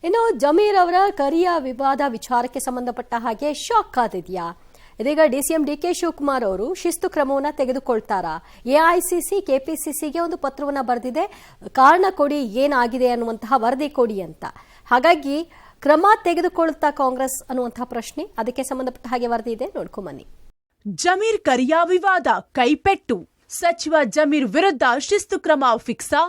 ಇನ್ನು ಜಮೀರ್ ಅವರ ಕರಿಯ ವಿವಾದ ವಿಚಾರಕ್ಕೆ ಸಂಬಂಧಪಟ್ಟ ಹಾಗೆ ಶಾಕ್ ಆದಿದೆಯಾ? ಇದೀಗ ಡಿಸಿಎಂ ಡಿಕೆ ಶಿವಕುಮಾರ್ ಅವರು ಶಿಸ್ತು ಕ್ರಮವನ್ನು ತೆಗೆದುಕೊಳ್ತಾರಾ? ಎಐಸಿಸಿ ಕೆಪಿಸಿಸಿಗೆ ಒಂದು ಪತ್ರವನ್ನು ಬರೆದಿದೆ, ಕಾರಣ ಕೊಡಿ, ಏನಾಗಿದೆ ಅನ್ನುವಂತಹ ವರದಿ ಕೊಡಿ ಅಂತ. ಹಾಗಾಗಿ ಕ್ರಮ ತೆಗೆದುಕೊಳ್ತಾ ಕಾಂಗ್ರೆಸ್ ಅನ್ನುವಂತಹ ಪ್ರಶ್ನೆ, ಅದಕ್ಕೆ ಸಂಬಂಧಪಟ್ಟ ಹಾಗೆ ವರದಿ ಇದೆ, ನೋಡ್ಕೊಂಬನ್ನಿ. ಜಮೀರ್ ಕರಿಯ ವಿವಾದ ಕೈಪೆಟ್ಟು, ಸಚಿವ ಜಮೀರ್ ವಿರುದ್ಧ ಶಿಸ್ತು ಕ್ರಮ ಫಿಕ್ಸಾ?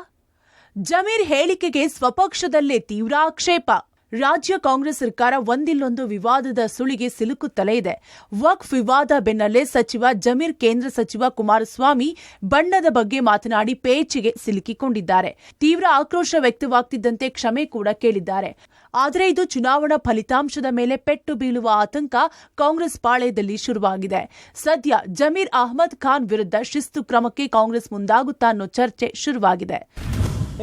ಜಮೀರ್ ಹೇಳಿಕೆಗೆ ಸ್ವಪಕ್ಷದಲ್ಲೇ ತೀವ್ರ ಆಕ್ಷೇಪ. ರಾಜ್ಯ ಕಾಂಗ್ರೆಸ್ ಸರ್ಕಾರ ಒಂದಿಲ್ಲೊಂದು ವಿವಾದದ ಸುಳಿಗೆ ಸಿಲುಕುತ್ತಲೇ ಇದೆ. ವಕ್ಫ್ ವಿವಾದ ಬೆನ್ನಲ್ಲೇ ಸಚಿವ ಜಮೀರ್ ಕೇಂದ್ರ ಸಚಿವ ಕುಮಾರಸ್ವಾಮಿ ಬಣ್ಣದ ಬಗ್ಗೆ ಮಾತನಾಡಿ ಪೇಚಿಗೆ ಸಿಲುಕಿಕೊಂಡಿದ್ದಾರೆ. ತೀವ್ರ ಆಕ್ರೋಶ ವ್ಯಕ್ತವಾಗ್ತಿದ್ದಂತೆ ಕ್ಷಮೆ ಕೂಡ ಕೇಳಿದ್ದಾರೆ. ಆದರೆ ಇದು ಚುನಾವಣಾ ಫಲಿತಾಂಶದ ಮೇಲೆ ಪೆಟ್ಟು ಬೀಳುವ ಆತಂಕ ಕಾಂಗ್ರೆಸ್ ಪಾಳೆಯದಲ್ಲಿ ಶುರುವಾಗಿದೆ. ಸದ್ಯ ಜಮೀರ್ ಅಹ್ಮದ್ ಖಾನ್ ವಿರುದ್ಧ ಶಿಸ್ತು ಕ್ರಮಕ್ಕೆ ಕಾಂಗ್ರೆಸ್ ಮುಂದಾಗುತ್ತಾ ಅನ್ನೋ ಚರ್ಚೆ ಶುರುವಾಗಿದೆ.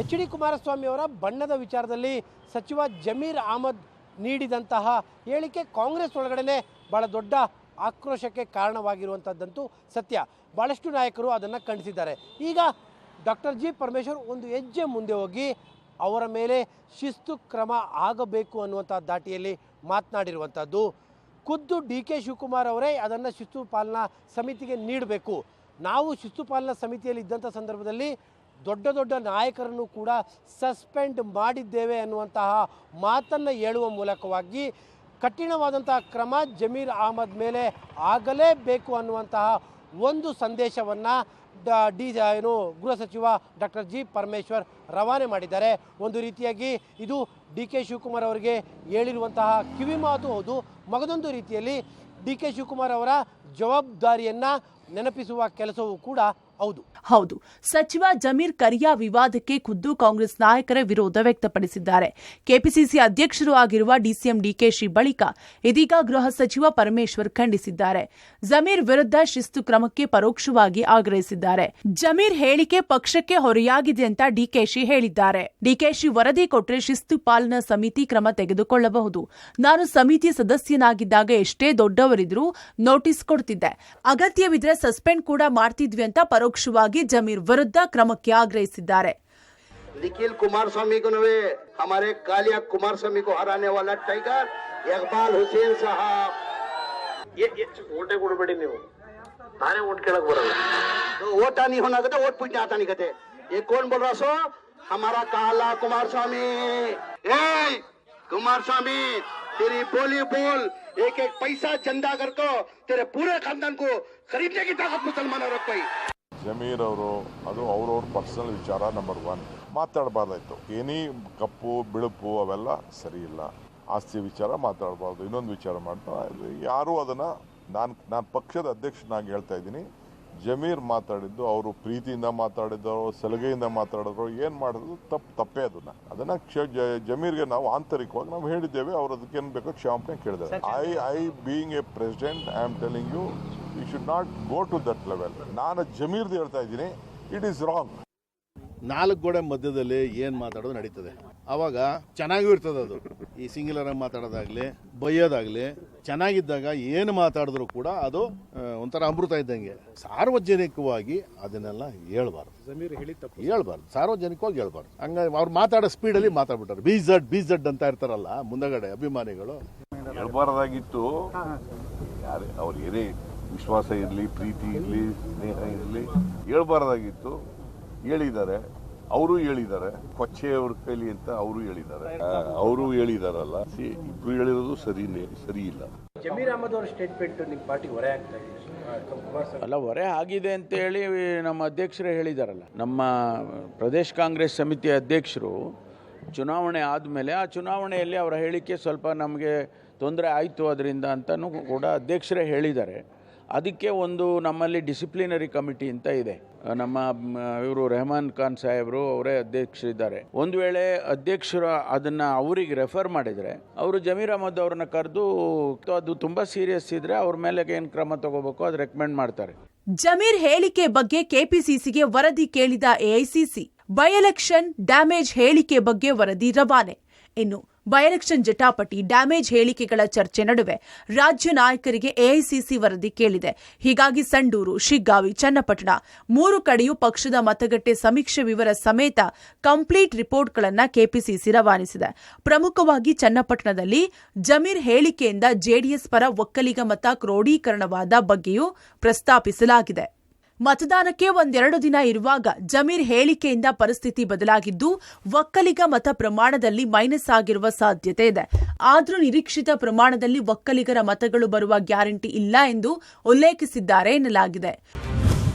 ಎಚ್.ಡಿ. ಕುಮಾರಸ್ವಾಮಿ ಅವರ ಬಣ್ಣದ ವಿಚಾರದಲ್ಲಿ ಸಚಿವ ಜಮೀರ್ ಅಹ್ಮದ್ ನೀಡಿದಂತಹ ಹೇಳಿಕೆ ಕಾಂಗ್ರೆಸ್ ಒಳಗಡೆ ಬಹಳ ದೊಡ್ಡ ಆಕ್ರೋಶಕ್ಕೆ ಕಾರಣವಾಗಿರುವಂಥದ್ದಂತೂ ಸತ್ಯ. ಭಾಳಷ್ಟು ನಾಯಕರು ಅದನ್ನು ಖಂಡಿಸಿದ್ದಾರೆ. ಈಗ ಡಾಕ್ಟರ್ ಜಿ ಪರಮೇಶ್ವರ್ ಒಂದು ಹೆಜ್ಜೆ ಮುಂದೆ ಹೋಗಿ ಅವರ ಮೇಲೆ ಶಿಸ್ತು ಕ್ರಮ ಆಗಬೇಕು ಅನ್ನುವಂಥ ದಾಟಿಯಲ್ಲಿ ಮಾತನಾಡಿರುವಂಥದ್ದು. ಖುದ್ದು ಡಿ ಕೆ ಶಿವಕುಮಾರ್ ಅವರೇ ಅದನ್ನು ಶಿಸ್ತು ಪಾಲನಾ ಸಮಿತಿಗೆ ನೀಡಬೇಕು. ನಾವು ಶಿಸ್ತು ಪಾಲನಾ ಸಮಿತಿಯಲ್ಲಿ ಇದ್ದಂಥ ಸಂದರ್ಭದಲ್ಲಿ ದೊಡ್ಡ ದೊಡ್ಡ ನಾಯಕರನ್ನು ಕೂಡ ಸಸ್ಪೆಂಡ್ ಮಾಡಿದ್ದೇವೆ ಅನ್ನುವಂತಹ ಮಾತನ್ನು ಹೇಳುವ ಮೂಲಕವಾಗಿ ಕಠಿಣವಾದಂತಹ ಕ್ರಮ ಜಮೀರ್ ಅಹ್ಮದ್ ಮೇಲೆ ಆಗಲೇಬೇಕು ಅನ್ನುವಂತಹ ಒಂದು ಸಂದೇಶವನ್ನು ಗೃಹ ಸಚಿವ ಡಾಕ್ಟರ್ ಜಿ ಪರಮೇಶ್ವರ್ ರವಾನೆ ಮಾಡಿದ್ದಾರೆ. ಒಂದು ರೀತಿಯಾಗಿ ಇದು ಡಿ ಕೆ ಶಿವಕುಮಾರ್ ಅವರಿಗೆ ಹೇಳಿರುವಂತಹ ಕಿವಿ ಮಾತು ಹೌದು. ಮಗದೊಂದು ರೀತಿಯಲ್ಲಿ ಡಿ ಕೆ ಶಿವಕುಮಾರ್ ಅವರ ಜವಾಬ್ದಾರಿಯನ್ನು ನೆನಪಿಸುವ ಕೆಲಸವೂ ಕೂಡ ಹೌದು. ಸಚಿವ ಜಮೀರ್ ಕರಿಯ ವಿವಾದಕ್ಕೆ ಖುದ್ದು ಕಾಂಗ್ರೆಸ್ ನಾಯಕರೇ ವಿರೋಧ ವ್ಯಕ್ತಪಡಿಸಿದ್ದಾರೆ. ಕೆಪಿಸಿಸಿ ಅಧ್ಯಕ್ಷರೂ ಆಗಿರುವ ಡಿಸಿಎಂ ಡಿಕೆಶಿ ಬಳಿಕ ಇದೀಗ ಗೃಹ ಸಚಿವ ಪರಮೇಶ್ವರ್ ಖಂಡಿಸಿದ್ದಾರೆ. ಜಮೀರ್ ವಿರುದ್ಧ ಶಿಸ್ತು ಕ್ರಮಕ್ಕೆ ಪರೋಕ್ಷವಾಗಿ ಆಗ್ರಹಿಸಿದ್ದಾರೆ. ಜಮೀರ್ ಹೇಳಿಕೆ ಪಕ್ಷಕ್ಕೆ ಹೊರೆಯಾಗಿದೆ ಅಂತ ಡಿಕೆಶಿ ಹೇಳಿದ್ದಾರೆ. ಡಿಕೆಶಿ ವರದಿ ಕೊಟ್ಟರೆ ಶಿಸ್ತು ಪಾಲನಾ ಸಮಿತಿ ಕ್ರಮ ತೆಗೆದುಕೊಳ್ಳಬಹುದು. ನಾನು ಸಮಿತಿ ಸದಸ್ಯನಾಗಿದ್ದಾಗ ಎಷ್ಟೇ ದೊಡ್ಡವರಿದ್ರೂ ನೋಟಿಸ್ ಕೊಡ್ತಿದ್ದೆ, ಅಗತ್ಯವಿದ್ರೆ ಸಸ್ಪೆಂಡ್ ಕೂಡ ಮಾಡ್ತಿದ್ವಿ ಅಂತ ಪರೋಕ್ಷವಾಗಿ ಜಮೀರ್ ವಿರುದ್ಧ ಕ್ರಮಕ್ಕೆ ಆಗ್ರಹಿಸಿದ್ದಾರೆ. निखिल कुमारस्वामी को नवे हमारे कालिया कुमारस्वामी को हराने वाला टाइगर इकबाल हुसैन साहब ये वोटे ಕೊಡಬೇಡಿ ನೀವು ನಾನೇ वोट केಳक ಬರಲ್ಲ वोट नहीं होना कहते वोट पूछने आता नहीं कहते ये कौन बोल रहा सो हमारा काला कुमारस्वामी ए कुमारस्वामी तेरी बोली बोल एक एक पैसा चंदा करको तेरे पूरे खानदान को खरीदने की ताकत मुसलमानों रख पाई. ಜಮೀರ್ ಅವರು ಅದು ಅವ್ರವ್ರ ಪರ್ಸನಲ್ ವಿಚಾರ. ನಂಬರ್ 1 ಮಾತಾಡಬಾರ್ದಾಯ್ತು. ಏನಿ ಕಪ್ಪು ಬಿಳುಪು ಅವೆಲ್ಲ ಸರಿ ಇಲ್ಲ. ಆಸ್ತಿ ವಿಚಾರ ಮಾತಾಡಬಾರ್ದು. ಇನ್ನೊಂದು ವಿಚಾರ ಮಾಡ್ತಾ ಯಾರು ಅದನ್ನು ನಾನು ಪಕ್ಷದ ಅಧ್ಯಕ್ಷನಾಗಿ ಹೇಳ್ತಾ ಇದ್ದೀನಿ. ಜಮೀರ್ ಮಾತಾಡಿದ್ದು ಅವರು ಪ್ರೀತಿಯಿಂದ ಮಾತಾಡಿದ್ರು, ಸಲಹೆಯಿಂದ ಮಾತಾಡಿದ್ರು, ಏನು ಮಾಡಿದ್ರು ತಪ್ಪೇ. ಅದನ್ನು ಜಮೀರ್ಗೆ ನಾವು ಆಂತರಿಕವಾಗಿ ನಾವು ಹೇಳಿದ್ದೇವೆ. ಅವ್ರು ಅದಕ್ಕೇನು ಬೇಕೋ ಕ್ಷಮಾಪಣೆ ಕೇಳಿದ್ದಾರೆ. I being a president I am telling you should not go to that level. ನಾನು ಜಮೀರ್ದು ಹೇಳ್ತಾ ಇದ್ದೀನಿ, ಇಟ್ ಈಸ್ ರಾಂಗ್. 4 ಗೋಡೆ ಮಧ್ಯದಲ್ಲಿ ಏನು ಮಾತಾಡೋದು ನಡೀತದೆ. ಆವಾಗ ಚೆನ್ನಾಗೂ ಇರ್ತದೆ. ಅದು ಈ ಸಿಂಗ್ಯುಲರ್ ಆಗಿ ಮಾತಾಡೋದಾಗ್ಲಿ ಬೈಯೋದಾಗ್ಲಿ ಚೆನ್ನಾಗಿದ್ದಾಗ ಏನು ಮಾತಾಡಿದ್ರು ಕೂಡ ಅದು ಒಂಥರ ಅಮೃತ ಇದ್ದಂಗೆ. ಸಾರ್ವಜನಿಕವಾಗಿ ಅದನ್ನೆಲ್ಲ ಹೇಳ್ಬಾರ್ದು. ಸಾರ್ವಜನಿಕವಾಗಿ ಹೇಳ್ಬಾರ್ದು. ಹಂಗಾಗಿ ಅವ್ರು ಮಾತಾಡೋ ಸ್ಪೀಡಲ್ಲಿ ಮಾತಾಡ್ಬಿಟ್ಟಾರೆ. ಬೀಝಡ್ ಅಂತ ಇರ್ತಾರಲ್ಲ ಮುಂದಗಡೆ ಅಭಿಮಾನಿಗಳು. ಹೇಳ್ಬಾರ್ದಾಗಿತ್ತು. ಯಾರೇ ಅವ್ರ ಏನೇ ವಿಶ್ವಾಸ ಇರಲಿ, ಪ್ರೀತಿ ಇರಲಿ, ಸ್ನೇಹ ಇರಲಿ, ಹೇಳ್ಬಾರ್ದಾಗಿತ್ತು. ಹೇಳಿದ್ದಾರೆ, ಅವರು ಹೇಳಿದ್ದಾರೆ. ಕೊಚ್ಚೆಯವ್ರ ಕೈಲಿ ಅಂತ ಅವರು ಹೇಳಿದಾರಲ್ಲ. ಇಬ್ರು ಹೇಳಿರೋದು ಸರಿ ಇಲ್ಲ. ಜಮೀರ್ ಅಹ್ಮದ್ ಅವರ ಸ್ಟೇಟ್ಮೆಂಟ್ ನಿಮ್ಮ ಪಾರ್ಟಿ ಹೊರೆ ಆಗ್ತಾ ಇದೆ ಅಲ್ಲ, ಹೊರೆ ಆಗಿದೆ ಅಂತ ಹೇಳಿ ನಮ್ಮ ಅಧ್ಯಕ್ಷರೇ ಹೇಳಿದಾರಲ್ಲ. ನಮ್ಮ ಪ್ರದೇಶ ಕಾಂಗ್ರೆಸ್ ಸಮಿತಿ ಅಧ್ಯಕ್ಷರು ಚುನಾವಣೆ ಆದಮೇಲೆ ಆ ಚುನಾವಣೆಯಲ್ಲಿ ಅವರ ಹೇಳಿಕೆ ಸ್ವಲ್ಪ ನಮಗೆ ತೊಂದರೆ ಆಯಿತು ಅದರಿಂದ ಅಂತಲೂ ಕೂಡ ಅಧ್ಯಕ್ಷರೇ ಹೇಳಿದ್ದಾರೆ. ಅದಕ್ಕೆ ಒಂದು ನಮ್ಮಲ್ಲಿ ಡಿಸಿಪ್ಲಿನರಿ ಕಮಿಟಿ ಅಂತ ಇದೆ. ನಮ್ಮ ಇವರು ರೆಹಮಾನ್ ಖಾನ್ ಸಾಹೇಬರು ಅವರೇ ಅಧ್ಯಕ್ಷರಿದ್ದಾರೆ. ಒಂದು ವೇಳೆ ಅಧ್ಯಕ್ಷರು ಅದನ್ನು ಅವರಿಗೆ ರೆಫರ್ ಮಾಡಿದರೆ ಅವರು ಜಮೀರ್ ಅಹ್ಮದ್ ಅವ್ರನ್ನ ಕರೆದು ಅದು ತುಂಬ ಸೀರಿಯಸ್ ಇದ್ರೆ ಅವ್ರ ಮೇಲೆ ಏನು ಕ್ರಮ ತಗೋಬೇಕು ಅದು ರೆಕಮೆಂಡ್ ಮಾಡ್ತಾರೆ. ಜಮೀರ್ ಹೇಳಿಕೆ ಬಗ್ಗೆ ಕೆಪಿಸಿಸಿಗೆ ವರದಿ ಕೇಳಿದ ಎಐಸಿಸಿ ಬೈ ಎಲೆಕ್ಷನ್ ಡ್ಯಾಮೇಜ್ ಹೇಳಿಕೆ ಬಗ್ಗೆ ವರದಿ ರವಾನೆ. ಇನ್ನು ಬೈಎಲೆಕ್ಷನ್ ಜಟಾಪಟಿ, ಡ್ಯಾಮೇಜ್ ಹೇಳಿಕೆಗಳ ಚರ್ಚೆ ನಡುವೆ ರಾಜ್ಯ ನಾಯಕರಿಗೆ ಎಐಸಿಸಿ ವರದಿ ಕೇಳಿದೆ. ಹೀಗಾಗಿ ಸಂಡೂರು, ಶಿಗ್ಗಾವಿ, ಚನ್ನಪಟ್ಟಣ 3 ಕಡೆಯೂ ಪಕ್ಷದ ಮತಗಟ್ಟೆ ಸಮೀಕ್ಷೆ ವಿವರ ಸಮೇತ ಕಂಪ್ಲೀಟ್ ರಿಪೋರ್ಟ್ಗಳನ್ನು ಕೆಪಿಸಿಸಿ ರವಾನಿಸಿದೆ. ಪ್ರಮುಖವಾಗಿ ಚನ್ನಪಟ್ಟಣದಲ್ಲಿ ಜಮೀರ್ ಹೇಳಿಕೆಯಿಂದ ಜೆಡಿಎಸ್ ಪರ ಒಕ್ಕಲಿಗ ಮತ ಕ್ರೋಢೀಕರಣವಾದ ಬಗ್ಗೆಯೂ ಪ್ರಸ್ತಾಪಿಸಲಾಗಿದೆ. ಮತದಾನಕ್ಕೆ 1-2 ದಿನ ಇರುವಾಗ ಜಮೀರ್ ಹೇಳಿಕೆಯಿಂದ ಪರಿಸ್ಥಿತಿ ಬದಲಾಗಿದ್ದು, ಒಕ್ಕಲಿಗ ಮತ ಪ್ರಮಾಣದಲ್ಲಿ ಮೈನಸ್ ಆಗಿರುವ ಸಾಧ್ಯತೆ ಇದೆ. ಆದರೂ ನಿರೀಕ್ಷಿತ ಪ್ರಮಾಣದಲ್ಲಿ ಒಕ್ಕಲಿಗರ ಮತಗಳು ಬರುವ ಗ್ಯಾರಂಟಿ ಇಲ್ಲ ಎಂದು ಉಲ್ಲೇಖಿಸಿದ್ದಾರೆ ಎನ್ನಲಾಗಿದೆ.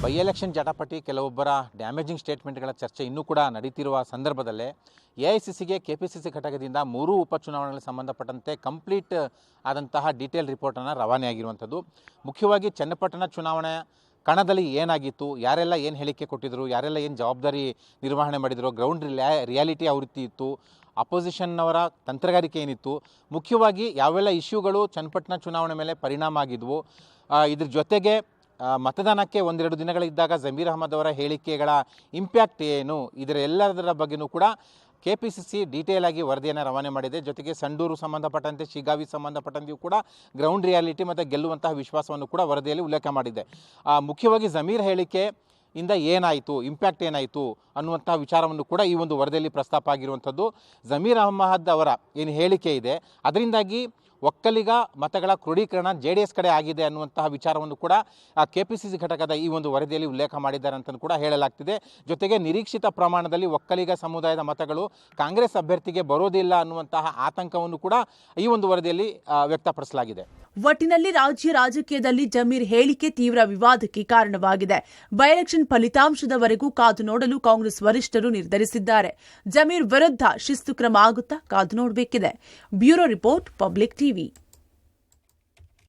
ಬೈ ಎಲೆಕ್ಷನ್ ಜಟಾಪಟಿ, ಕೆಲವೊಬ್ಬರ ಡ್ಯಾಮೇಜಿಂಗ್ ಸ್ಟೇಟ್ಮೆಂಟ್ಗಳ ಚರ್ಚೆ ಇನ್ನೂ ಕೂಡ ನಡೀತಿರುವ ಸಂದರ್ಭದಲ್ಲೇ ಎಐಸಿಸಿಗೆ ಕೆಪಿಸಿಸಿ ಘಟಕದಿಂದ 3 ಉಪಚುನಾವಣೆಗಳಿಗೆ ಸಂಬಂಧಪಟ್ಟಂತೆ ಕಂಪ್ಲೀಟ್ ಆದಂತಹ ಡೀಟೇಲ್ ರಿಪೋರ್ಟನ್ನು ರವಾನೆಯಾಗಿರುವಂಥದ್ದು. ಮುಖ್ಯವಾಗಿ ಚನ್ನಪಟ್ಟಣ ಚುನಾವಣೆ ಕಣದಲ್ಲಿ ಏನಾಗಿತ್ತು, ಯಾರೆಲ್ಲ ಏನು ಹೇಳಿಕೆ ಕೊಟ್ಟಿದ್ರು, ಯಾರೆಲ್ಲ ಏನು ಜವಾಬ್ದಾರಿ ನಿರ್ವಹಣೆ ಮಾಡಿದ್ರು, ಗ್ರೌಂಡ್ ರಿಯಾಲಿಟಿ ಯಾವ ರೀತಿ ಇತ್ತು, ಅಪೋಸಿಷನ್ನವರ ತಂತ್ರಗಾರಿಕೆ ಏನಿತ್ತು, ಮುಖ್ಯವಾಗಿ ಯಾವೆಲ್ಲ ಇಶ್ಯೂಗಳು ಚನ್ನಪಟ್ಟಣ ಚುನಾವಣೆ ಮೇಲೆ ಪರಿಣಾಮ ಆಗಿದ್ವು, ಇದ್ರ ಜೊತೆಗೆ ಮತದಾನಕ್ಕೆ 1-2 ದಿನಗಳಿದ್ದಾಗ ಜಮೀರ್ ಅಹಮದ್ ಅವರ ಹೇಳಿಕೆಗಳ ಇಂಪ್ಯಾಕ್ಟ್ ಏನು, ಇದರೆಲ್ಲದರ ಬಗ್ಗೆಯೂ ಕೂಡ ಕೆಪಿಸಿಸಿ ಡೀಟೇಲ್ ಆಗಿ ವರದಿಯನ್ನು ರವಾನೆ ಮಾಡಿದೆ. ಜೊತೆಗೆ ಸಂಡೂರು ಸಂಬಂಧಪಟ್ಟಂತೆ, ಶಿಗ್ಗಾವಿ ಸಂಬಂಧಪಟ್ಟಂತೆಯೂ ಕೂಡ ಗ್ರೌಂಡ್ ರಿಯಾಲಿಟಿ ಮತ್ತು ಗೆಲ್ಲುವಂತಹ ವಿಶ್ವಾಸವನ್ನು ಕೂಡ ವರದಿಯಲ್ಲಿ ಉಲ್ಲೇಖ ಮಾಡಿದೆ. ಮುಖ್ಯವಾಗಿ ಜಮೀರ್ ಹೇಳಿಕೆಯಿಂದ ಏನಾಯಿತು, ಇಂಪ್ಯಾಕ್ಟ್ ಏನಾಯಿತು ಅನ್ನುವಂತಹ ವಿಚಾರವನ್ನು ಕೂಡ ಈ ಒಂದು ವರದಿಯಲ್ಲಿ ಪ್ರಸ್ತಾಪ ಆಗಿರುವಂಥದ್ದು. ಜಮೀರ್ ಅಹಮದ್ ಅವರ ಏನು ಹೇಳಿಕೆ ಇದೆ, ಅದರಿಂದಾಗಿ ಒಕ್ಕಲಿಗ ಮತಗಳ ಕ್ರೋಢೀಕರಣ JDS ಕಡೆ ಆಗಿದೆ ಅನ್ನುವಂತಹ ವಿಚಾರವನ್ನು ಕೂಡ ಕೆಪಿಸಿಸಿ ಘಟಕದ ಈ ಒಂದು ವರದಿಯಲ್ಲಿ ಉಲ್ಲೇಖ ಮಾಡಿದ್ದಾರೆ ಅಂತ ಕೂಡ ಹೇಳಲಾಗ್ತಿದೆ. ಜೊತೆಗೆ ನಿರೀಕ್ಷಿತ ಪ್ರಮಾಣದಲ್ಲಿ ಒಕ್ಕಲಿಗ ಸಮುದಾಯದ ಮತಗಳು ಕಾಂಗ್ರೆಸ್ ಅಭ್ಯರ್ಥಿಗೆ ಬರೋದಿಲ್ಲ ಅನ್ನುವಂತಹ ಆತಂಕವನ್ನು ಕೂಡ ಈ ಒಂದು ವರದಿಯಲ್ಲಿ ವ್ಯಕ್ತಪಡಿಸಲಾಗಿದೆ. ಒಟ್ಟಿನಲ್ಲಿ ರಾಜ್ಯ ರಾಜಕೀಯದಲ್ಲಿ ಜಮೀರ್ ಹೇಳಿಕೆ ತೀವ್ರ ವಿವಾದಕ್ಕೆ ಕಾರಣವಾಗಿದೆ. ಬೈಎಲೆಕ್ಷನ್ ಫಲಿತಾಂಶದವರೆಗೂ ಕಾದು ನೋಡಲು ಕಾಂಗ್ರೆಸ್ ವರಿಷ್ಠರು ನಿರ್ಧರಿಸಿದ್ದಾರೆ. ಜಮೀರ್ ವಿರುದ್ಧ ಶಿಸ್ತು ಕ್ರಮ ಆಗುತ್ತಾ ಕಾದು ನೋಡಬೇಕಿದೆ. Bureau report, Public TV.